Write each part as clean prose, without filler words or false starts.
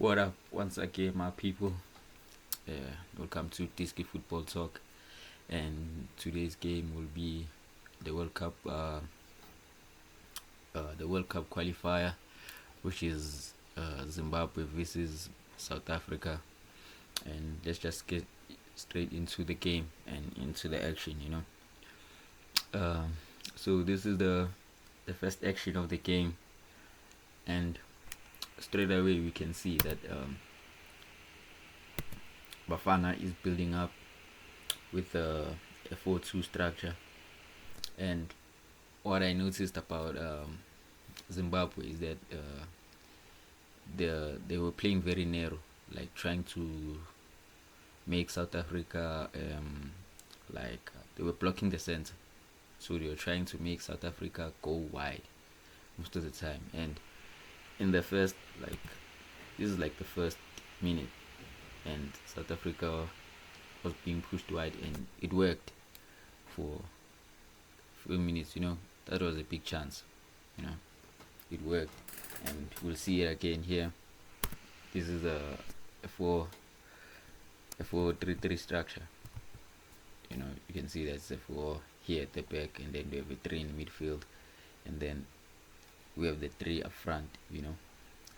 What up, once again, my people? Welcome to Disky Football Talk, and today's game will be the World Cup, the World Cup qualifier, which is Zimbabwe versus South Africa. And let's just get straight into the game and into the action. So this is the first action of the game, and straight away we can see that Bafana is building up with a 4-2 structure. And what I noticed about Zimbabwe is that they were playing very narrow, like trying to make South Africa they were blocking the center, so they were trying to make South Africa go wide most of the time. And in the first, this is like the first minute, and South Africa was being pushed wide, and it worked for a few minutes. That was a big chance. It worked, and we'll see it again here. This is a 4-3-3 structure. You can see that's a 4 here at the back, and then we have a 3 in midfield, and then we have the 3 up front.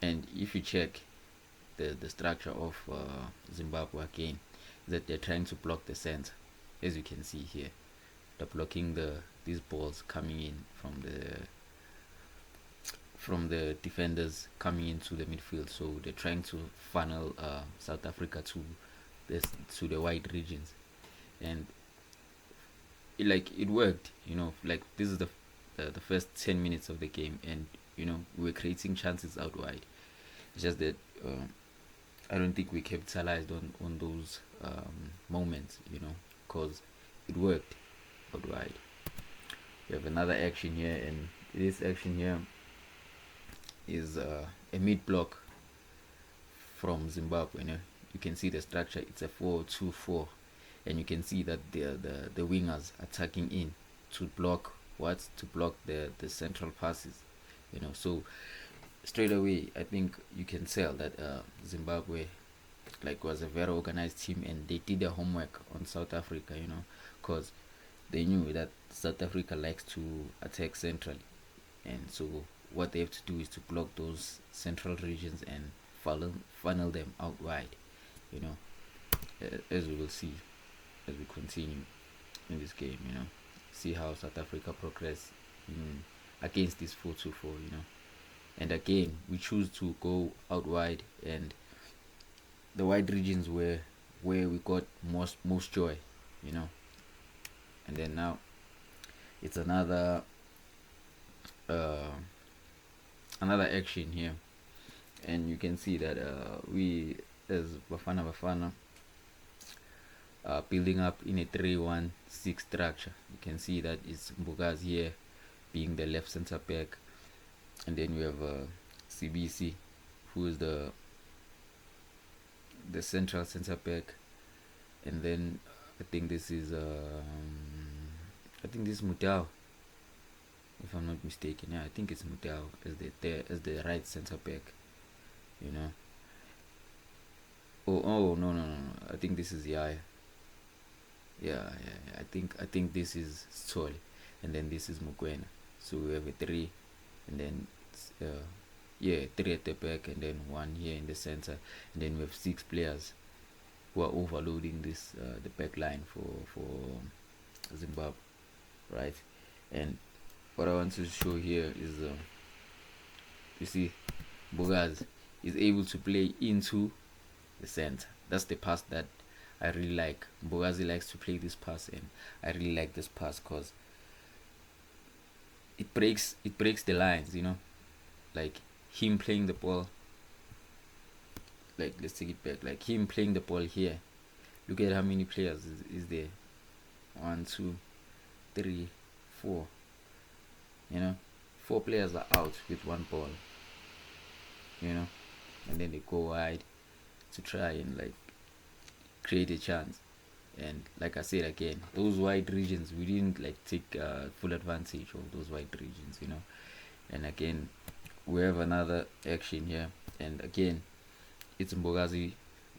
And if you check the structure of Zimbabwe again, that they're trying to block the center, as you can see here. They're blocking these balls coming in from the defenders coming into the midfield. So they're trying to funnel South Africa to the wide regions, and it worked. This is the first 10 minutes of the game, and we were creating chances out wide. It's just that I don't think we capitalized on those moments, because it worked out wide. We have another action here, and this action here is a mid block from Zimbabwe. You can see the structure. It's a 4-2-4, and you can see that the wingers attacking in to block the central passes. So straight away, I think you can tell that Zimbabwe was a very organized team, and they did their homework on South Africa, because they knew that South Africa likes to attack centrally, and so what they have to do is to block those central regions and funnel them out wide, as we will see as we continue in this game. See how South Africa progress against this 4-2-4. And again, we choose to go out wide, and the wide regions where we got most joy. And then now it's another action here, and you can see that we as Bafana Bafana building up in a 3-1-6 structure. You can see that it's Mbokazi here being the left center back, and then we have CBC, who is the central center back, and then I think this is Mohau, if I'm not mistaken. Yeah, I think it's Mohau as the right center back. Oh no, I think this is Yaya. Yeah. I think this is Sol, and then this is Mukwena. So we have a 3, and then 3 at the back, and then 1 here in the center, and then we have 6 players who are overloading this the back line for Zimbabwe, right? And what I want to show here is you see Mbokazi is able to play into the center. That's the pass that I really like. Mbokazi likes to play this pass, and I really like this pass because it breaks the lines, like him playing the ball. Let's take it back. Like him playing the ball here. Look at how many players is there. 1, 2, 3, 4. 4 players are out with 1 ball. And then they go wide to try and create a chance. And like I said again, those wide regions, we didn't take full advantage of those wide regions. And again, we have another action here, and again it's Mbokazi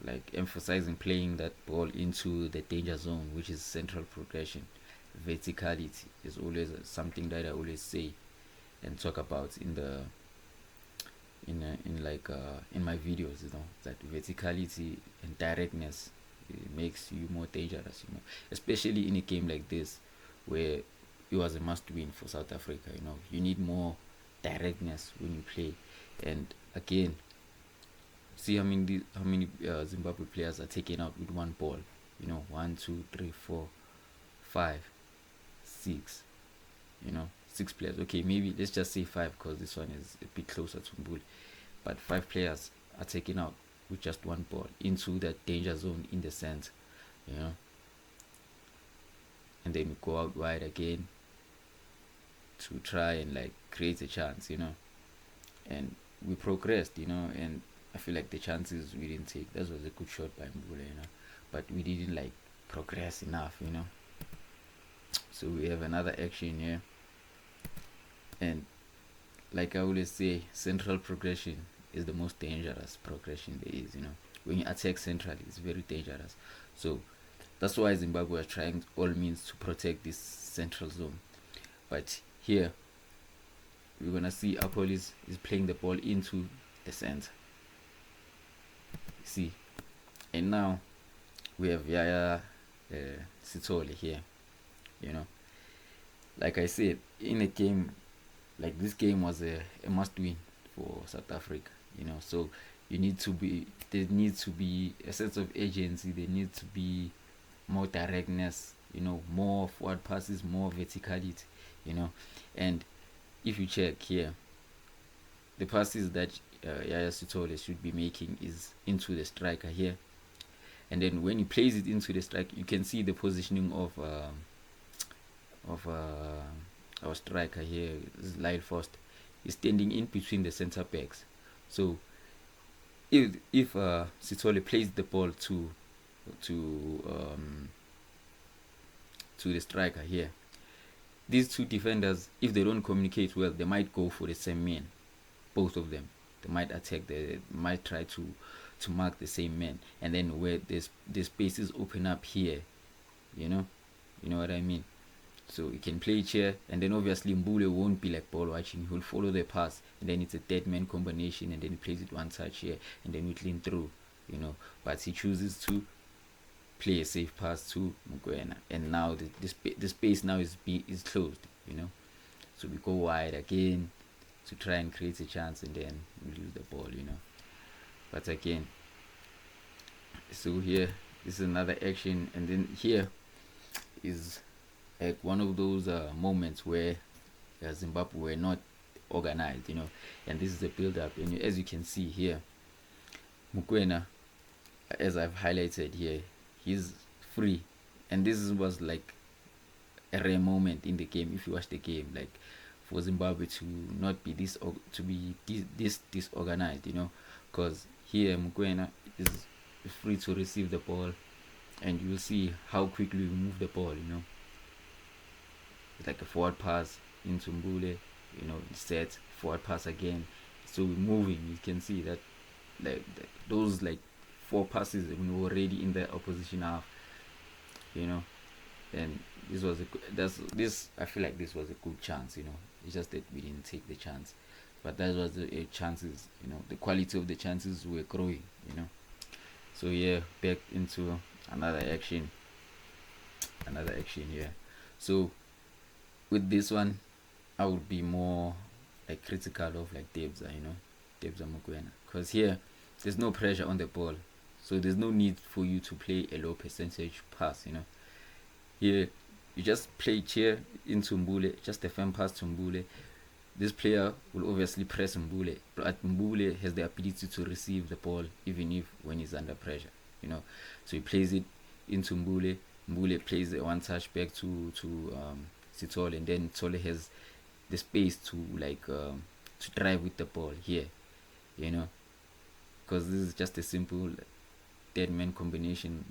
like emphasizing playing that ball into the danger zone, which is central progression. Verticality is always something that I always say and talk about in the in my videos. That verticality and directness, it makes you more dangerous. Especially in a game like this, where it was a must-win for South Africa. You need more directness when you play, and again, see how many Zimbabwe players are taken out with one ball. One, two, three, four, five, six. 6 players. Okay, maybe let's just say five because this one is a bit closer to Mbuli. But 5 players are taken out with just one ball into that danger zone in the center. And then we go out wide again to try and like create a chance. And we progressed. And I feel like the chances we didn't take. That was a good shot by Mbule. But we didn't like progress enough. So we have another action here. And like I always say, central progression is the most dangerous progression there is. When you attack centrally, it's very dangerous. So that's why Zimbabwe are trying all means to protect this central zone. But here we're gonna see Apolis is playing the ball into the center. See, and now we have Yaya Sithole here. Like I said, in a game like this, game was a must-win for South Africa. So there needs to be a sense of agency. There needs to be more directness. More forward passes, more verticality. And if you check here, the passes that Yaya Sithole should be making is into the striker here, and then when he plays it into the striker, you can see the positioning of our striker here, Lyle first, is standing in between the center backs. So if Sithole plays the ball to the striker here, these two defenders, if they don't communicate well, they might go for the same man. Both of them, they might might try to mark the same man, and then where the spaces open up here, you know what I mean. So he can play here, and then obviously Mbule won't be like ball watching. He'll follow the pass, and then it's a dead man combination, and then he plays it one touch here, and then we clean through, But he chooses to play a safe pass to Mokoena, and now the space now is closed, So we go wide again to try and create a chance, and then we lose the ball, But again, so here this is another action, and then here is like one of those moments where Zimbabwe were not organized, and this is the build-up, and as you can see here, Mokoena, as I've highlighted here, he's free, and this was like a rare moment in the game. If you watch the game, like for Zimbabwe to not be this disorganized, because here Mokoena is free to receive the ball, and you'll see how quickly we move the ball. It's like a forward pass into Mbule, set forward pass again. So we're moving. You can see that those 4 passes we were already in the opposition half, and this was I feel like this was a good chance, It's just that we didn't take the chance, but that was the chances, the quality of the chances were growing, So yeah, back into another action here. So with this one, I would be more critical of Debza, Debza Mokoena, because here there's no pressure on the ball, so there's no need for you to play a low percentage pass. Here you just play here into Mbule, just a firm pass to Mbule. This player will obviously press Mbule, but Mbule has the ability to receive the ball even if when he's under pressure, So he plays it into Mbule. Mbule plays a one touch back to Sithole, and then Sithole has the space to to drive with the ball here, because this is just a simple dead man combination,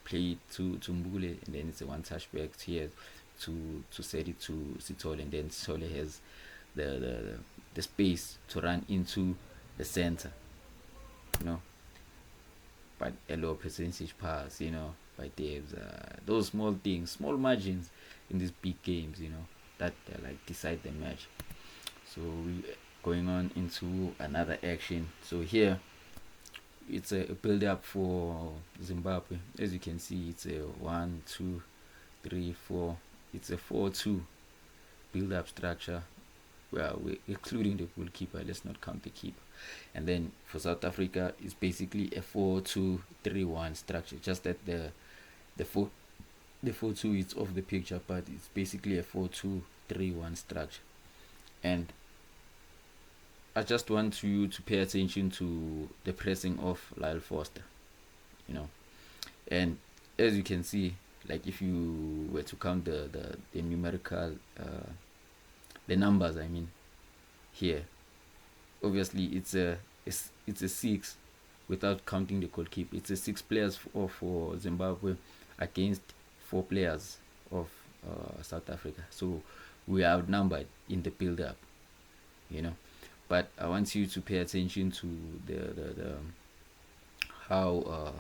play it to Mbule, and then it's a one touch back here to set it to Sithole, and then Sithole has the space to run into the center, but a low percentage pass, by Daves. Those small things, small margins in these big games, that like decide the match. So we going on into another action. So here it's a build up for Zimbabwe. As you can see, it's a 1, 2, 3, 4. It's a 4-2 build up structure. Well, we're excluding the goalkeeper. Let's not count the keeper. And then for South Africa, it's basically a 4-2-3-1 structure. Just that the 4-2 is off the picture, but it's basically a 4-2-3-1 structure. And I just want you to pay attention to the pressing of Lyle Foster, and as you can see, like if you were to count the numerical, the numbers, I mean, here, obviously it's a 6 without counting the goalkeeper. It's a 6 players for Zimbabwe against 4 players of South Africa. So we are outnumbered in the build-up, But I want you to pay attention to the how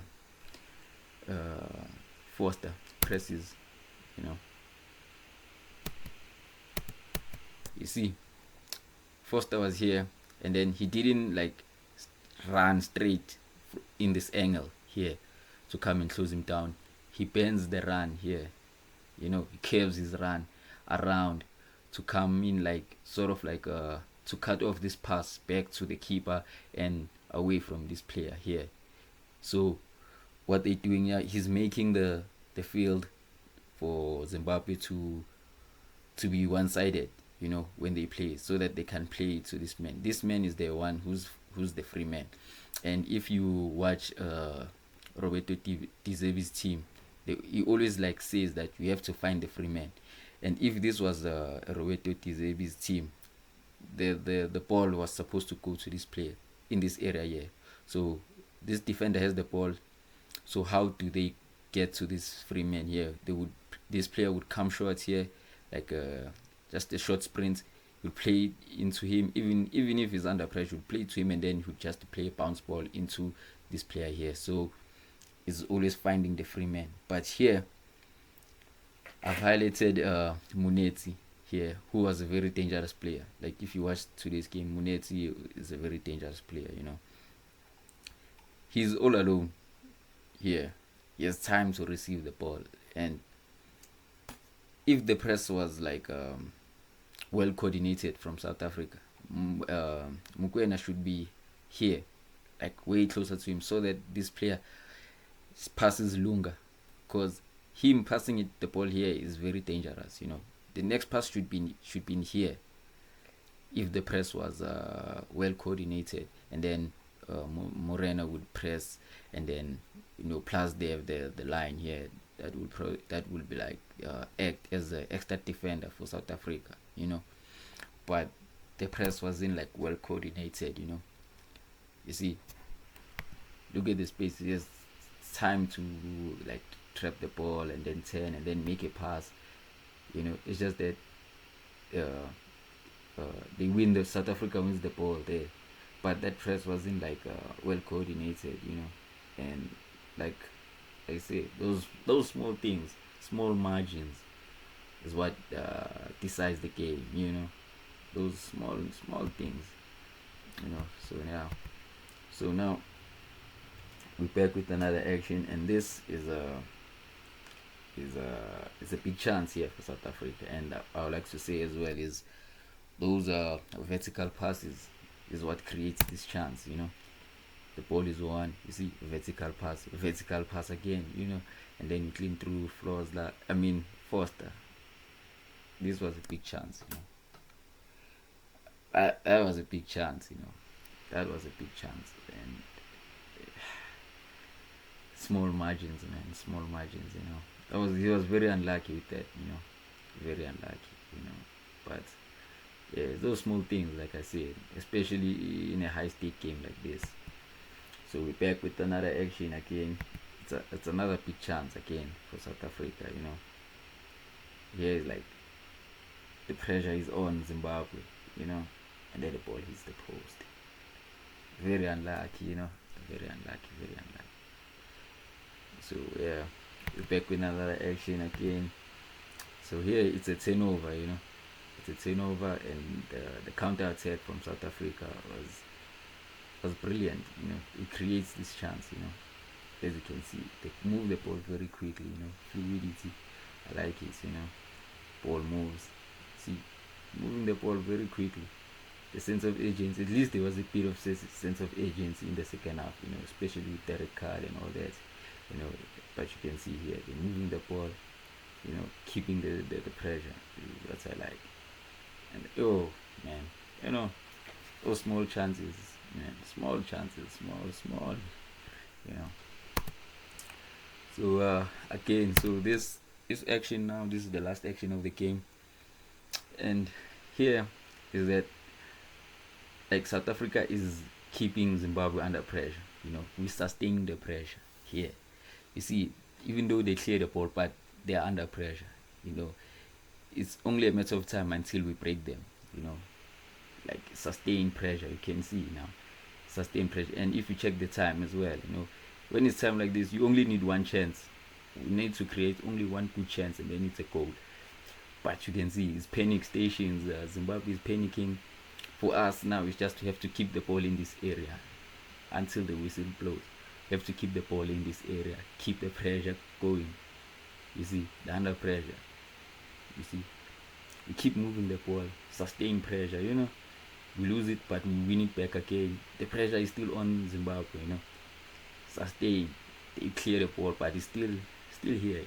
Foster presses, You see, Foster was here, and then he didn't like run straight in this angle here to come and close him down. He bends the run here, he curves his run around to come in, like sort of like to cut off this pass back to the keeper and away from this player here. So what they're doing here, he's making the field for Zimbabwe to be one-sided, when they play, so that they can play to this man. This man is the one who's the free man. And if you watch Roberto Dizebi's team, he always like says that you have to find the free man. And if this was Roberto Dizebi's team, the ball was supposed to go to this player in this area here. So this defender has the ball. So how do they get to this free man here? This player would come short here, like just a short sprint. You'll play into him, even if he's under pressure, you'll play to him, and then you just play a bounce ball into this player here. So it's always finding the free man. But here I've highlighted Munetsi here, who was a very dangerous player. Like if you watch today's game, Munetsi is a very dangerous player, He's all alone here. He has time to receive the ball. And if the press was like well coordinated from South Africa, Mokoena should be here, like way closer to him, so that this player passes longer, because him passing the ball here is very dangerous. The next pass should be in here if the press was well coordinated, and then Morena would press, and then plus they have the line here that will be like act as an extra defender for South Africa, but the press wasn't like well coordinated. You see, look at the space. There's time to like trap the ball and then turn and then make a pass. It's just that they win. The South Africa wins the ball there, but that press wasn't like well coordinated. And like I say, those small things, small margins, is what decides the game. Those small things. So now we're back with another action, and this is a big chance here for South Africa. And I would like to say as well is those vertical passes is what creates this chance. The ball is one, you see, vertical pass again, and then you clean through floors. Foster. This was a big chance. That was a big chance. That was a big chance, and small margins, man. Small margins. He was very unlucky with that. Very unlucky. But yeah, those small things, like I said, especially in a high-stake game like this. So we're back with another action again. It's another big chance again for South Africa. Here is like the pressure is on Zimbabwe. And then the ball hits the post. Very unlucky. Very unlucky. So yeah, we're back with another action again. So here it's a turnover, it's a turnover, and the counter attack from South Africa was brilliant. It creates this chance. As you can see, they move the ball very quickly. Fluidity, I like it. Ball moves. See, moving the ball very quickly. The sense of agency, at least there was a bit of sense of agency in the second half, especially with Derek Carr and all that, but you can see here, they're moving the ball, keeping the pressure. That's what I like. And oh, man, those small chances, man, small chances, small, you know. So, again, so this action now, this is the last action of the game. And here is that, like, South Africa is keeping Zimbabwe under pressure. We sustain the pressure here. You see, even though they clear the ball, but they are under pressure. It's only a matter of time until we break them. Like sustained pressure. You can see now, sustained pressure. And if you check the time as well, when it's time like this, you only need one chance. We need to create only one good chance, and then it's a goal. But you can see it's panic stations. Zimbabwe is panicking. For us now, it's just we have to keep the ball in this area until the whistle blows. We have to keep the ball in this area, keep the pressure going. You see, the under pressure. You see, we keep moving the ball, sustain pressure. We lose it, but we win it back again. The pressure is still on Zimbabwe. Sustain. They clear the ball, but it's still here.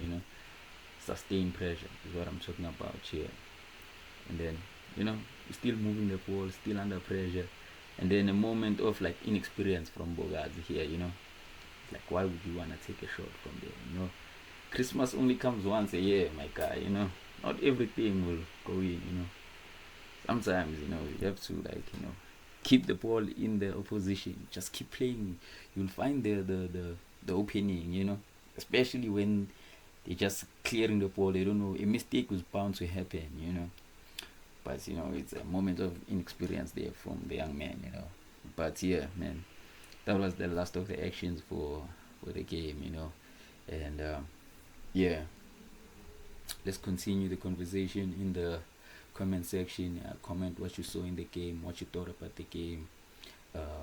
Sustain pressure is what I'm talking about here. And then we're still moving the ball, still under pressure. And then a moment of like inexperience from Mbokazi here. Like, why would you want to take a shot from there? Christmas only comes once a year, my guy. Not everything will go in. Sometimes you have to, like, keep the ball in the opposition, just keep playing. You'll find the opening, especially when they're just clearing the ball. They don't know, a mistake was bound to happen. But it's a moment of inexperience there from the young man. But yeah, man, that was the last of the actions for the game. And yeah, let's continue the conversation in the comment section. Comment what you saw in the game, what you thought about the game,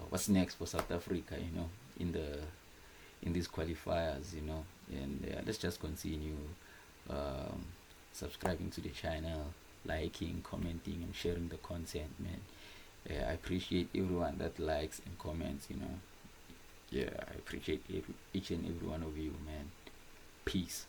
what's next for South Africa, in these qualifiers, and let's just continue subscribing to the channel, liking, commenting, and sharing the content, man. I appreciate everyone that likes and comments. I appreciate each and every one of you, man. Peace.